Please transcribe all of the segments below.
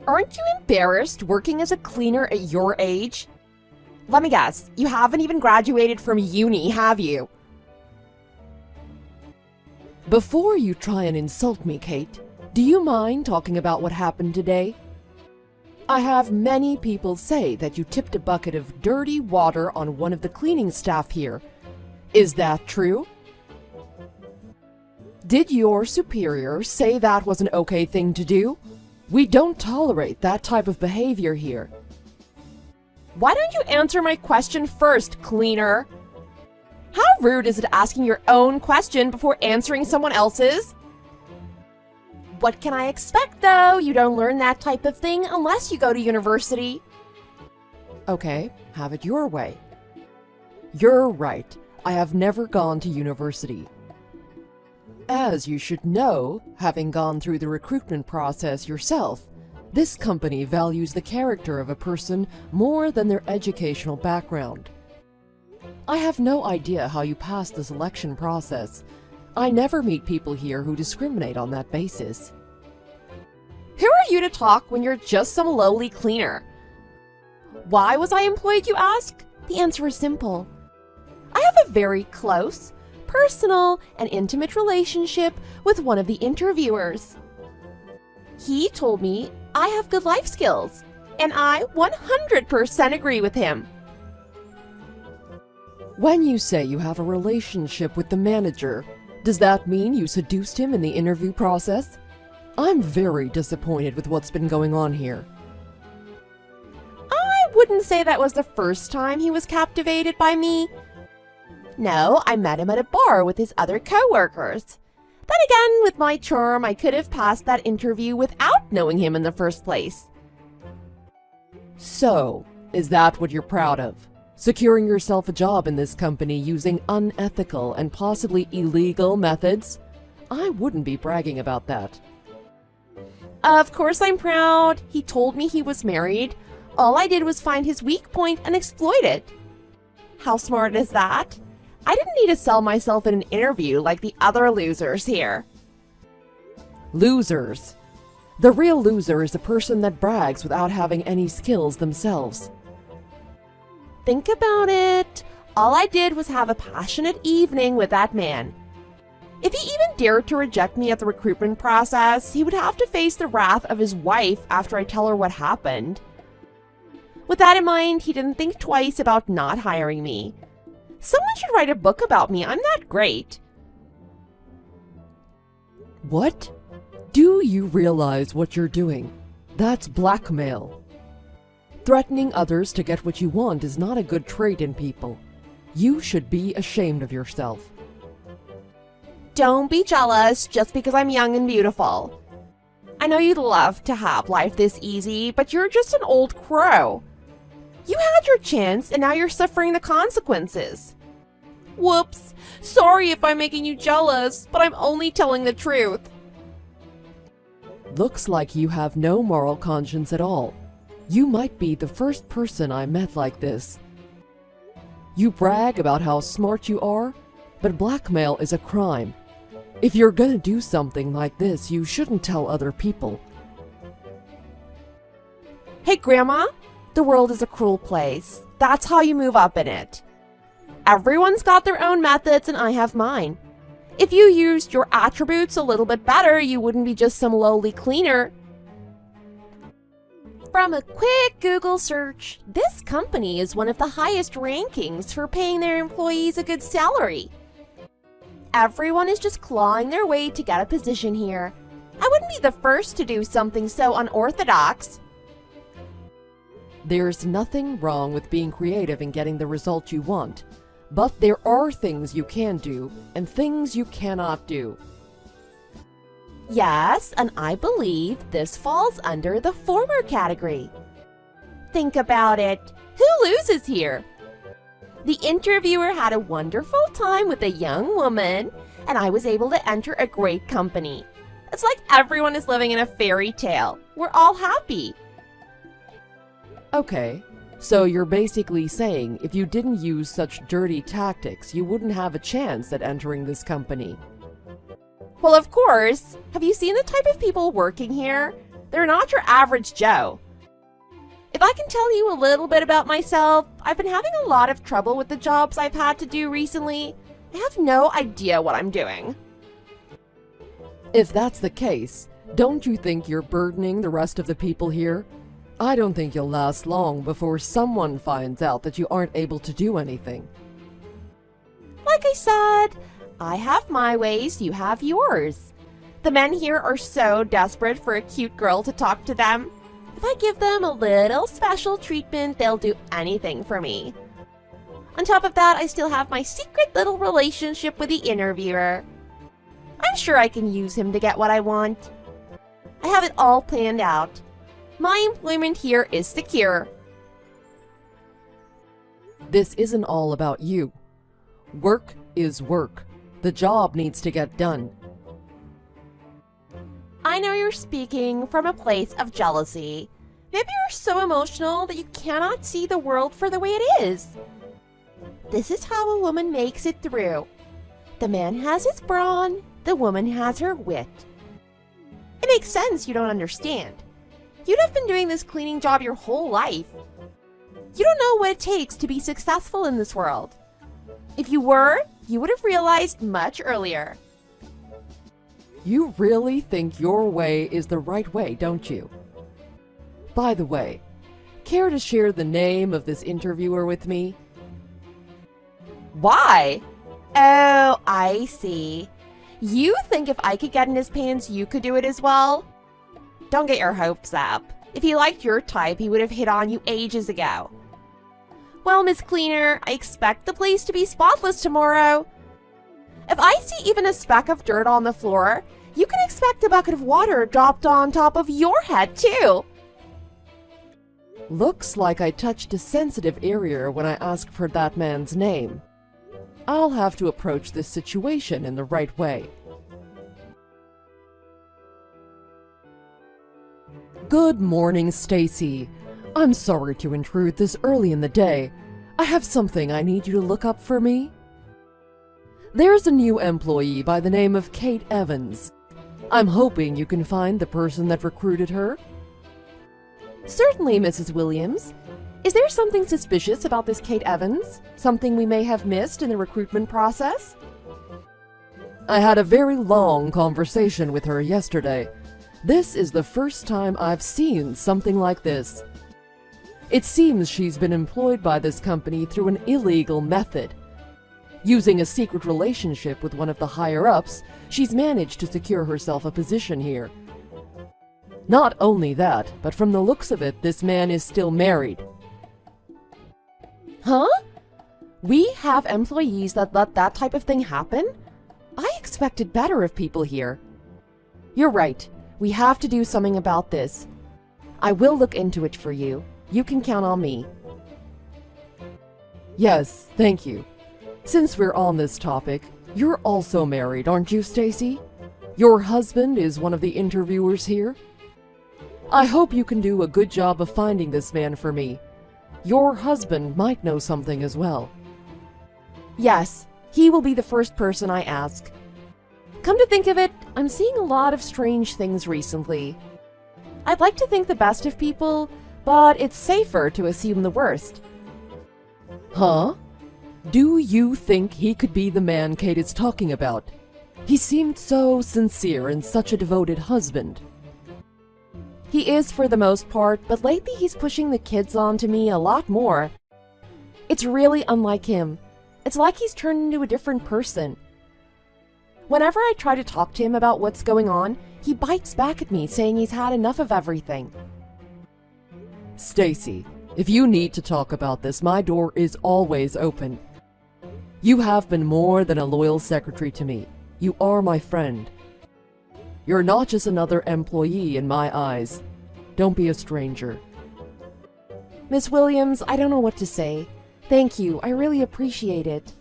Aren't you embarrassed working as a cleaner at your age? Let me guess, you haven't even graduated from uni, have you? Before you try and insult me, Kate, do you mind talking about what happened today? I have many people say that you tipped a bucket of dirty water on one of the cleaning staff here. Is that true? Did your superior say that was an okay thing to do? We don't tolerate that type of behavior here. Why don't you answer my question first, cleaner? How rude is it asking your own question before answering someone else's? What can I expect, though? You don't learn that type of thing unless you go to university. Okay, have it your way. You're right. I have never gone to university. As you should know, having gone through the recruitment process yourself, this company values the character of a person more than their educational background. I have no idea how you passed the selection process. I never meet people here who discriminate on that basis. Who are you to talk when you're just some lowly cleaner? Why was I employed, you ask? The answer is simple. I have a very close, personal, and intimate relationship with one of the interviewers. He told me I have good life skills, and I 100% agree with him. When you say you have a relationship with the manager, does that mean you seduced him in the interview process? I'm very disappointed with what's been going on here. I wouldn't say that was the first time he was captivated by me. No, I met him at a bar with his other co-workers. Then again, with my charm, I could have passed that interview without knowing him in the first place. So, is that what you're proud of? Securing yourself a job in this company using unethical and possibly illegal methods? I wouldn't be bragging about that. Of course I'm proud. He told me he was married. All I did was find his weak point and exploit it. How smart is that? I didn't need to sell myself in an interview like the other losers here. Losers. The real loser is a person that brags without having any skills themselves. Think about it. All I did was have a passionate evening with that man. If he even dared to reject me at the recruitment process, he would have to face the wrath of his wife after I tell her what happened. With that in mind, he didn't think twice about not hiring me. Someone should write a book about me. I'm that great. What? Do you realize what you're doing? That's blackmail. Threatening others to get what you want is not a good trait in people. You should be ashamed of yourself. Don't be jealous just because I'm young and beautiful. I know you'd love to have life this easy, but you're just an old crow. You had your chance and now you're suffering the consequences. Whoops. Sorry if I'm making you jealous, but I'm only telling the truth. Looks like you have no moral conscience at all. You might be the first person I met like this. You brag about how smart you are, but blackmail is a crime. If you're gonna do something like this, you shouldn't tell other people. Hey, Grandma, the world is a cruel place. That's how you move up in it. Everyone's got their own methods and I have mine. If you used your attributes a little bit better, you wouldn't be just some lowly cleaner. From a quick Google search, this company is one of the highest rankings for paying their employees a good salary. Everyone is just clawing their way to get a position here. I wouldn't be the first to do something so unorthodox. There's nothing wrong with being creative and getting the result you want, but there are things you can do and things you cannot do. Yes, and I believe this falls under the former category. Think about it. Who loses here? The interviewer had a wonderful time with a young woman, and I was able to enter a great company. It's like everyone is living in a fairy tale. We're all happy. Okay, so you're basically saying if you didn't use such dirty tactics, you wouldn't have a chance at entering this company. Well, of course. Have you seen the type of people working here? They're not your average Joe. If I can tell you a little bit about myself, I've been having a lot of trouble with the jobs I've had to do recently. I have no idea what I'm doing. If that's the case, don't you think you're burdening the rest of the people here? I don't think you'll last long before someone finds out that you aren't able to do anything. Like I said, I have my ways, you have yours. The men here are so desperate for a cute girl to talk to them. If I give them a little special treatment, they'll do anything for me. On top of that, I still have my secret little relationship with the interviewer. I'm sure I can use him to get what I want. I have it all planned out. My employment here is secure. This isn't all about you. Work is work. The job needs to get done. I know you're speaking from a place of jealousy. Maybe you're so emotional that you cannot see the world for the way it is. This is how a woman makes it through. The man has his brawn, the woman has her wit. It makes sense you don't understand. You'd have been doing this cleaning job your whole life. You don't know what it takes to be successful in this world. If you were, you would have realized much earlier. You really think your way is the right way, don't you? By the way, care to share the name of this interviewer with me? Why? Oh, I see. You think if I could get in his pants, you could do it as well? Don't get your hopes up. If he liked your type, he would have hit on you ages ago. Well, Miss Cleaner, I expect the place to be spotless tomorrow. If I see even a speck of dirt on the floor, you can expect a bucket of water dropped on top of your head, too. Looks like I touched a sensitive area when I asked for that man's name. I'll have to approach this situation in the right way. Good morning, Stacy. I'm sorry to intrude this early in the day. I have something I need you to look up for me. There's a new employee by the name of Kate Evans. I'm hoping you can find the person that recruited her. Certainly, Mrs. Williams. Is there something suspicious about this Kate Evans? Something we may have missed in the recruitment process? I had a very long conversation with her yesterday. This is the first time I've seen something like this. It seems she's been employed by this company through an illegal method. Using a secret relationship with one of the higher-ups, she's managed to secure herself a position here. Not only that, but from the looks of it, this man is still married. Huh? We have employees that let that type of thing happen? I expected better of people here. You're right. We have to do something about this. I will look into it for you. You can count on me. Yes, thank you. Since we're on this topic, you're also married, aren't you, Stacy? Your husband is one of the interviewers here? I hope you can do a good job of finding this man for me. Your husband might know something as well. Yes, he will be the first person I ask. Come to think of it, I'm seeing a lot of strange things recently. I'd like to think the best of people, but it's safer to assume the worst. Huh? Do you think he could be the man Kate is talking about? He seemed so sincere and such a devoted husband. He is for the most part, but lately he's pushing the kids on to me a lot more. It's really unlike him. It's like he's turned into a different person. Whenever I try to talk to him about what's going on, he bites back at me saying he's had enough of everything. Stacy, if you need to talk about this, my door is always open. You have been more than a loyal secretary to me. You are my friend. You're not just another employee in my eyes. Don't be a stranger. Miss Williams, I don't know what to say. Thank you, I really appreciate it.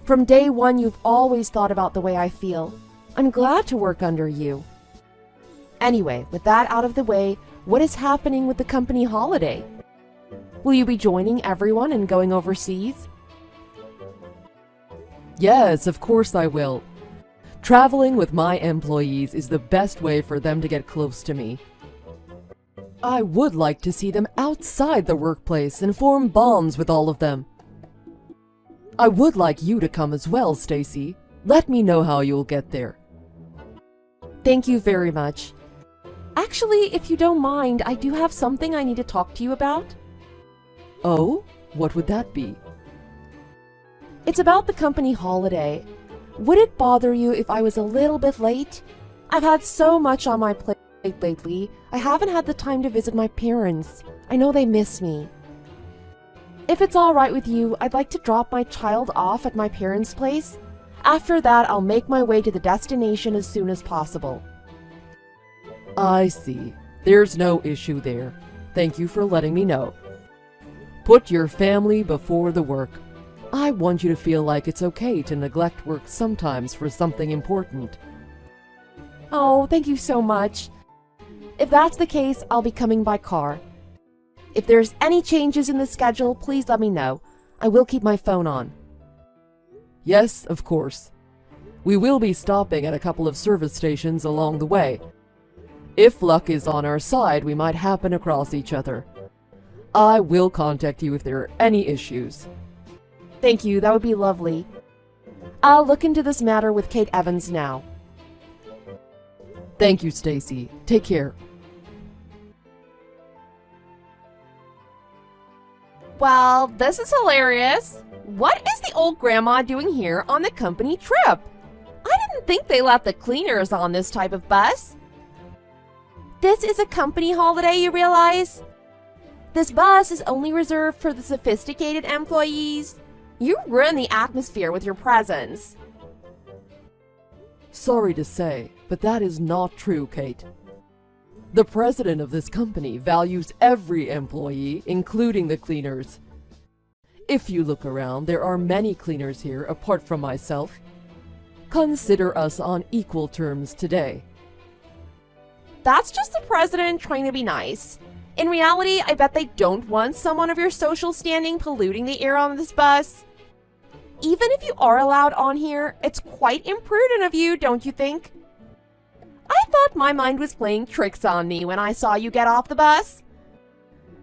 From day one, you've always thought about the way I feel. I'm glad to work under you. Anyway, with that out of the way, what is happening with the company holiday? Will you be joining everyone and going overseas? Yes, of course I will. Traveling with my employees is the best way for them to get close to me. I would like to see them outside the workplace and form bonds with all of them. I would like you to come as well, Stacy. Let me know how you'll get there. Thank you very much. Actually, if you don't mind, I do have something I need to talk to you about. Oh, what would that be? It's about the company holiday. Would it bother you if I was a little bit late? I've had so much on my plate lately. I haven't had the time to visit my parents. I know they miss me. If it's all right with you, I'd like to drop my child off at my parents' place. After that, I'll make my way to the destination as soon as possible. I see. There's no issue there. Thank you for letting me know. Put your family before the work. I want you to feel like it's okay to neglect work sometimes for something important. Oh, thank you so much. If that's the case, I'll be coming by car. If there's any changes in the schedule, please let me know. I will keep my phone on. Yes, of course. We will be stopping at a couple of service stations along the way. If luck is on our side, we might happen across each other. I will contact you if there are any issues. Thank you, that would be lovely. I'll look into this matter with Kate Evans now. Thank you, Stacy. Take care. Well, this is hilarious. What is the old grandma doing here on the company trip? I didn't think they let the cleaners on this type of bus. This is a company holiday, you realize? This bus is only reserved for the sophisticated employees. You ruin the atmosphere with your presence. Sorry to say, but that is not true, Kate. The president of this company values every employee, including the cleaners. If you look around, there are many cleaners here apart from myself. Consider us on equal terms today. That's just the president trying to be nice. In reality, I bet they don't want someone of your social standing polluting the air on this bus. Even if you are allowed on here, it's quite imprudent of you, don't you think? I thought my mind was playing tricks on me when I saw you get off the bus.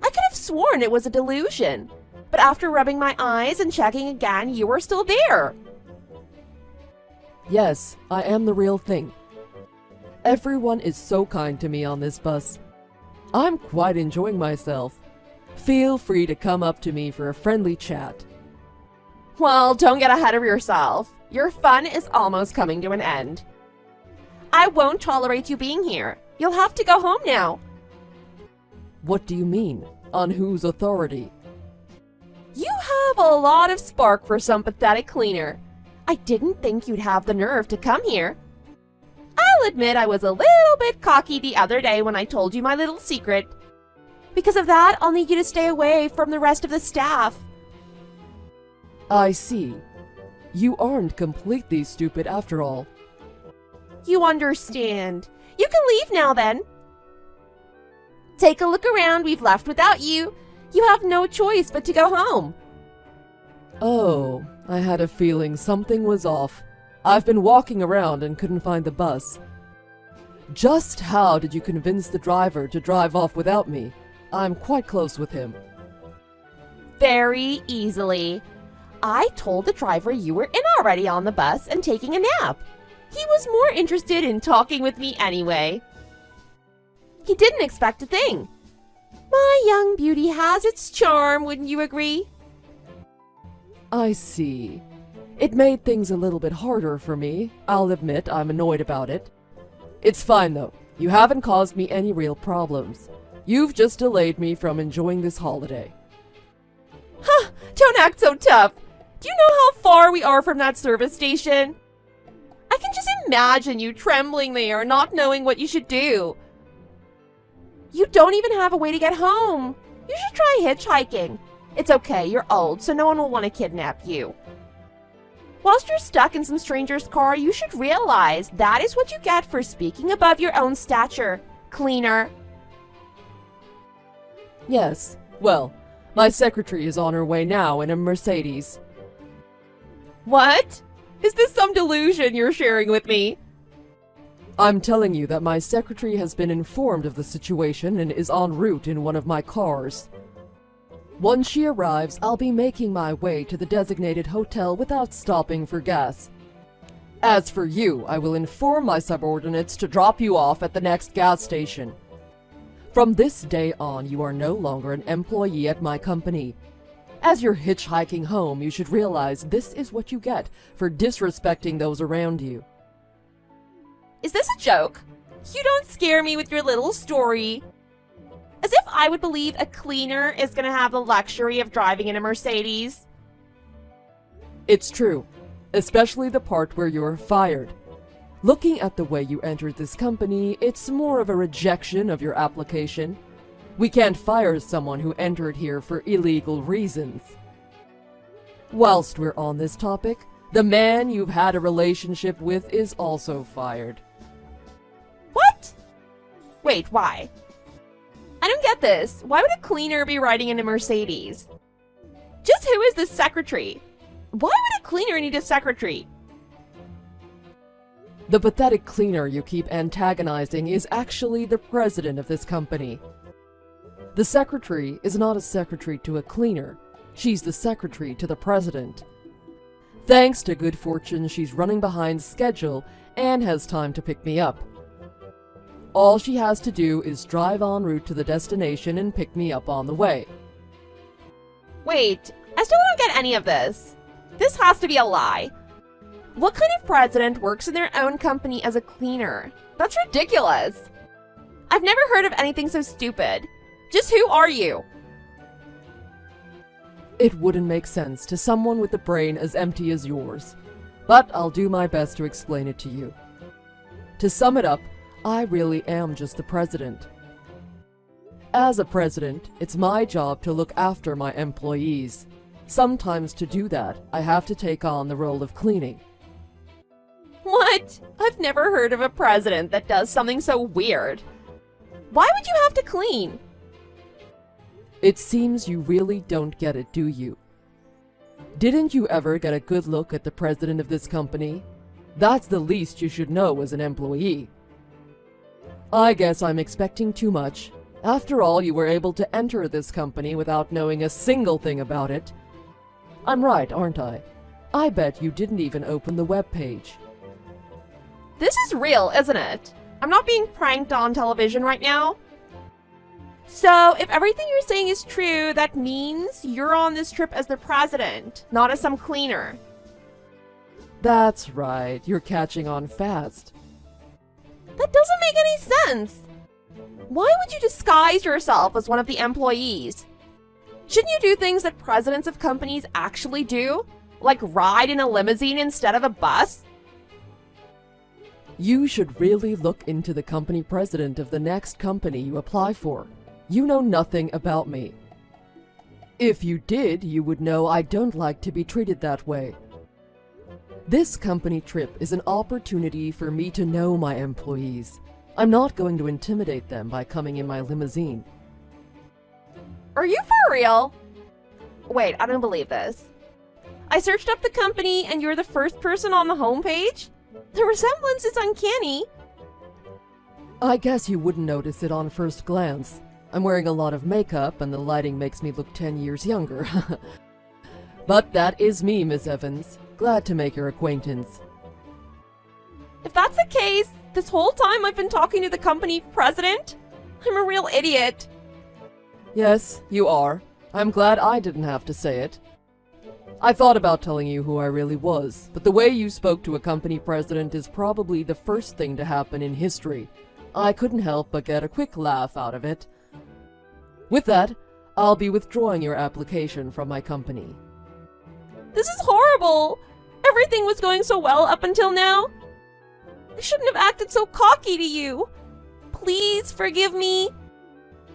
I could have sworn it was a delusion, but after rubbing my eyes and checking again, you were still there. Yes, I am the real thing. Everyone is so kind to me on this bus. I'm quite enjoying myself. Feel free to come up to me for a friendly chat. Well, don't get ahead of yourself. Your fun is almost coming to an end. I won't tolerate you being here. You'll have to go home now. What do you mean? On whose authority? You have a lot of spark for some pathetic cleaner. I didn't think you'd have the nerve to come here. I'll admit I was a little bit cocky the other day when I told you my little secret. Because of that, I'll need you to stay away from the rest of the staff. I see. You aren't completely stupid after all. You understand. You can leave now then. Take a look around. We've left without you. You have no choice but to go home. Oh, I had a feeling something was off. I've been walking around and couldn't find the bus. Just how did you convince the driver to drive off without me? I'm quite close with him. Very easily. I told the driver you were in already on the bus and taking a nap. He was more interested in talking with me anyway. He didn't expect a thing. My young beauty has its charm, wouldn't you agree? I see. It made things a little bit harder for me. I'll admit I'm annoyed about it. It's fine though. You haven't caused me any real problems. You've just delayed me from enjoying this holiday. Huh, don't act so tough. Do you know how far we are from that service station? I can just imagine you trembling there, not knowing what you should do. You don't even have a way to get home. You should try hitchhiking. It's okay, you're old, so no one will want to kidnap you. Whilst you're stuck in some stranger's car, you should realize that is what you get for speaking above your own stature, cleaner. Yes, well, my secretary is on her way now in a Mercedes. What? Is this some delusion you're sharing with me? I'm telling you that my secretary has been informed of the situation and is en route in one of my cars. Once she arrives, I'll be making my way to the designated hotel without stopping for gas. As for you, I will inform my subordinates to drop you off at the next gas station. From this day on, you are no longer an employee at my company. As you're hitchhiking home, you should realize this is what you get for disrespecting those around you. Is this a joke? You don't scare me with your little story. As if I would believe a cleaner is gonna have the luxury of driving in a Mercedes. It's true, especially the part where you're fired. Looking at the way you entered this company, it's more of a rejection of your application. We can't fire someone who entered here for illegal reasons. Whilst we're on this topic, the man you've had a relationship with is also fired. What? Wait, why? I don't get this. Why would a cleaner be riding in a Mercedes? Just who is this secretary? Why would a cleaner need a secretary? The pathetic cleaner you keep antagonizing is actually the president of this company. The secretary is not a secretary to a cleaner. She's the secretary to the president. Thanks to good fortune, she's running behind schedule and has time to pick me up. All she has to do is drive en route to the destination and pick me up on the way. Wait, I still don't get any of this. This has to be a lie. What kind of president works in their own company as a cleaner? That's ridiculous. I've never heard of anything so stupid. Just who are you? It wouldn't make sense to someone with a brain as empty as yours, but I'll do my best to explain it to you. To sum it up, I really am just the president. As a president, it's my job to look after my employees. Sometimes to do that, I have to take on the role of cleaning. What? I've never heard of a president that does something so weird. Why would you have to clean? It seems you really don't get it, do you? Didn't you ever get a good look at the president of this company? That's the least you should know as an employee. I guess I'm expecting too much. After all, you were able to enter this company without knowing a single thing about it. I'm right, aren't I? I bet you didn't even open the webpage. This is real, isn't it? I'm not being pranked on television right now. So, if everything you're saying is true, that means you're on this trip as the president, not as some cleaner. That's right, you're catching on fast. That doesn't make any sense. Why would you disguise yourself as one of the employees? Shouldn't you do things that presidents of companies actually do? Like ride in a limousine instead of a bus? You should really look into the company president of the next company you apply for. You know nothing about me. If you did, you would know I don't like to be treated that way. This company trip is an opportunity for me to know my employees. I'm not going to intimidate them by coming in my limousine. Are you for real? Wait, I don't believe this. I searched up the company and you're the first person on the homepage? The resemblance is uncanny. I guess you wouldn't notice it on first glance. I'm wearing a lot of makeup and the lighting makes me look 10 years younger. But that is me, Miss Evans. Glad to make your acquaintance. If that's the case, this whole time I've been talking to the company president? I'm a real idiot. Yes, you are. I'm glad I didn't have to say it. I thought about telling you who I really was, but the way you spoke to a company president is probably the first thing to happen in history. I couldn't help but get a quick laugh out of it. With that, I'll be withdrawing your application from my company. This is horrible. Everything was going so well up until now. I shouldn't have acted so cocky to you. Please forgive me.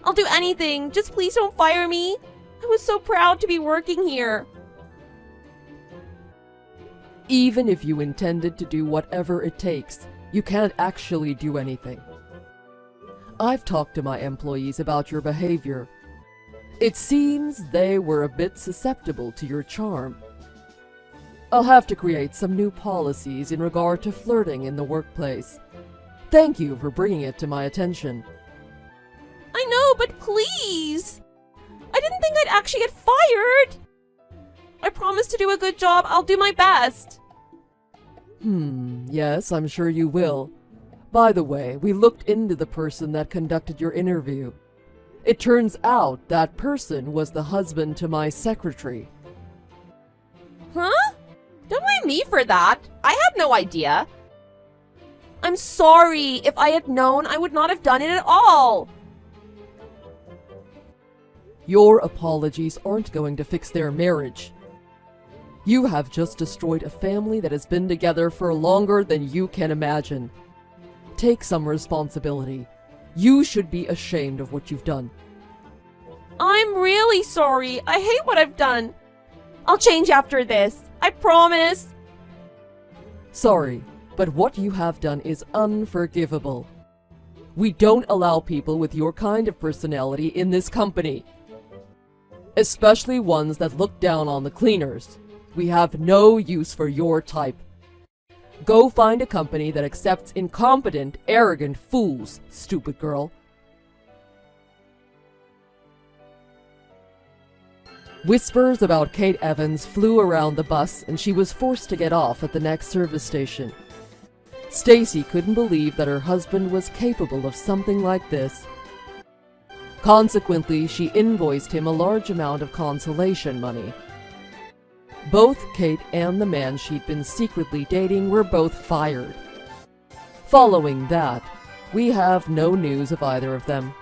I'll do anything. Just please don't fire me. I was so proud to be working here. Even if you intended to do whatever it takes, you can't actually do anything. I've talked to my employees about your behavior. It seems they were a bit susceptible to your charm. I'll have to create some new policies in regard to flirting in the workplace. Thank you for bringing it to my attention. I know, but please! I didn't think I'd actually get fired! I promise to do a good job. I'll do my best. Yes, I'm sure you will. By the way, we looked into the person that conducted your interview. It turns out that person was the husband to my secretary. Huh? Don't blame me for that. I had no idea. I'm sorry. If I had known, I would not have done it at all. Your apologies aren't going to fix their marriage. You have just destroyed a family that has been together for longer than you can imagine. Take some responsibility. You should be ashamed of what you've done. I'm really sorry. I hate what I've done. I'll change after this. I promise. Sorry, but what you have done is unforgivable. We don't allow people with your kind of personality in this company. Especially ones that look down on the cleaners. We have no use for your type. Go find a company that accepts incompetent, arrogant fools, stupid girl. Whispers about Kate Evans flew around the bus, and she was forced to get off at the next service station. Stacy couldn't believe that her husband was capable of something like this. Consequently, she invoiced him a large amount of consolation money. Both Kate and the man she'd been secretly dating were both fired. Following that, we have no news of either of them.